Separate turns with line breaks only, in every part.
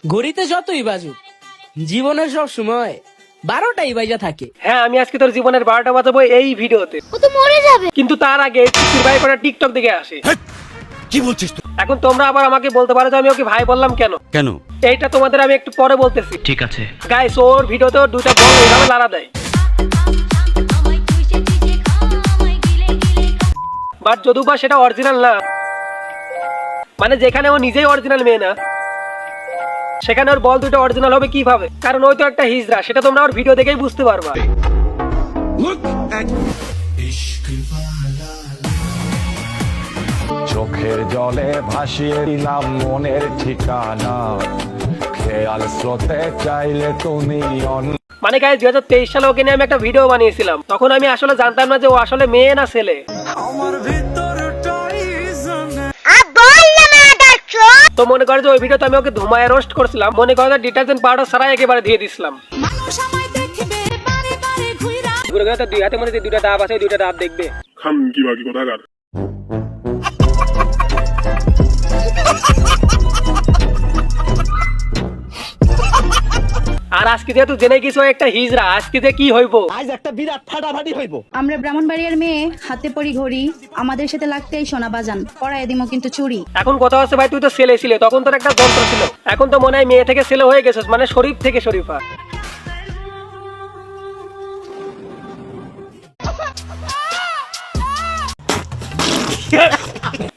ঘড়িতে যতই বাজুক জীবনের সব সময় 12টাই বাজা থাকে।
হ্যাঁ, আমি আজকে তোর জীবনের 12টা বাজাবো এই ভিডিওতে।
ও তো মরে যাবে।
কিন্তু তার আগে চিত্তির ভাই করা টিকটক দেখে আসে।
কি বলছিস তুই?
এখন তোমরা আবার আমাকে বলতে পারো যে আমি ওকে ভাই বললাম কেন।
কেন?
এইটা তোমাদের আমি একটু পরে বলতেছি।
ঠিক আছে।
গাইস, ওর ভিডিওতে ওর দুইটা বল এইভাবে লাড়া দেয়, বাট যদিও বা সেটা অরিজিনাল না, মানে যেখানে ও নিজেই অরিজিনাল মেয়ে না, সেখানে ওর বল দুটো অরিজিনাল হবে কিভাবে? কারণ ওই তো একটা হিজড়া, সেটা তোমরা ওর ভিডিও দেখেই বুঝতে পারবা।
চোখের জলে ভাসিয়ে দিলাম মনের ঠিকানা, খেয়াল স্রোতে চাইলে তুমি
মানে গাইস, 2023 সালে ওকে নিয়ে আমি একটা ভিডিও বানিয়েছিলাম। তখন আমি আসলে জানতাম না যে ও আসলে মেয়ে না ছেলে। তো মনে করে যে ওই ভিডিওতে আমি ওকে ধুমায় রোস্ট করছিলাম। মনে করে ডিটারজেন্ট পাউডার ছাড়াই একেবারে দিয়ে দিছিলাম। ঘুরে ঘুরে তার দুই হাতে মধ্যে দুইটা দাব আছে, দুইটা দাব দেখবে।
কি বাকি কোথাকার।
আর আজকে যেহেতু জেনে গেছো একটা হিজড়া, আজকে যে কি হইব,
আজ একটা বিরাট ফাটাফাটি হইব।
আমরা ব্রাহ্মণবাড়িয়ার মেয়ে, হাতে পরি ঘড়ি, আমাদের সাথে লাগতেই সোনা বাজান, পরায় দিমো কিন্তু চুরি।
এখন কথা হচ্ছে ভাই, তুই তো ছেলে ছিলে, তখন তোর একটা যন্ত্র ছিল। এখন তো মনে হয় মেয়ে থেকে ছেলে হয়ে গেছিস, মানে শরীফ থেকে শরীফা।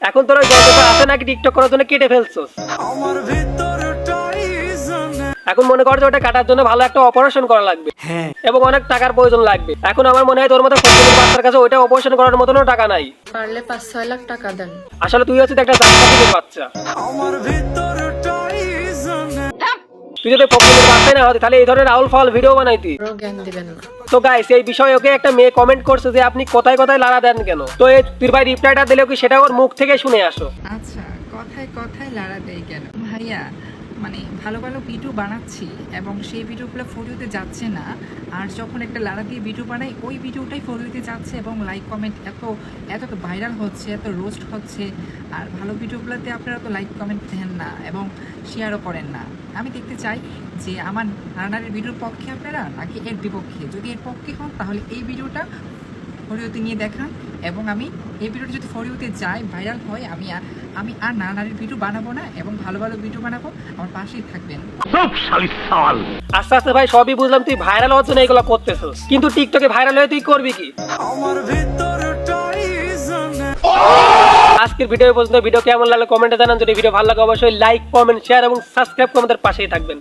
এখন তোর ওই যন্ত্রটা আছে নাকি টিকটক করার জন্য কেটে ফেলছস? এখন মনে কর যে ওটা কাটার জন্য ভালো একটা অপারেশন করা লাগবে, এবং অনেক টাকার প্রয়োজন লাগবে। এখন আমার মনে হয় তোর মতো ফকিরের বাচ্চার কাছে ওইটা অপারেশন করার মতনও টাকা নাই।
পারলে 5-6 লাখ টাকা দেন।
আসলে তুই হচ্ছিস একটা জাতপাতির বাচ্চা। তুই যদি ফকিরের বাচ্চাই না হতি, তাহলে এই ধরনের আউল ফাউল ভিডিও বানাইতি।
জ্ঞান দিবেন না।
তো গাইস, এই বিষয়ে ওকে একটা মেয়ে কমেন্ট করছে যে আপনি কোথায় কোথায় লাড়া দেন কেন। তো এই তুই ভাই রিপ্লাইটা দিলে কি সেটা ওর মুখ থেকে শুনে আসো।
আচ্ছা, কথায় কথায় লাড়া দেয় কেন ভাইয়া? মানে ভালো ভালো ভিডিও বানাচ্ছি এবং সেই ভিডিওগুলো ফরিওতে যাচ্ছে না, আর যখন একটা লাড়া দিয়ে ভিডিও বানাই ওই ভিডিওটাই ফরিওতে যাচ্ছে এবং লাইক কমেন্ট এত এত ভাইরাল হচ্ছে, এত রোস্ট হচ্ছে। আর ভালো ভিডিওগুলোতে আপনারা তো লাইক কমেন্ট দেন না এবং শেয়ারও করেন না। আমি দেখতে চাই যে আমার রান্নার ভিডিওর পক্ষে আপনারা নাকি এর বিপক্ষে। যদি এর পক্ষে হন তাহলে এই ভিডিওটা ফরিওতে নিয়ে দেখান, এবং আমি এই ভিডিওটা যদি ফরিওতে যায়, ভাইরাল হয়, আমি আর নারীর ভিডিও বানাবো না এবং ভালো ভালো ভিডিও বানাবো। আমার পাশেই থাকবেন।
আস্তে আস্তে ভাই সবই বুঝলাম, তুই ভাইরাল হওয়ার জন্য এগুলো করতেছিস, কিন্তু টিকটকে ভাইরাল হয়ে তুই করবি কি? আজকের ভিডিও পর্যন্ত। ভিডিও কেমন লাগলো কমেন্টে জানান। যদি ভিডিও ভালো লাগে অবশ্যই লাইক, কমেন্ট, শেয়ার এবং সাবস্ক্রাইব করে আমাদের পাশেই থাকবেন।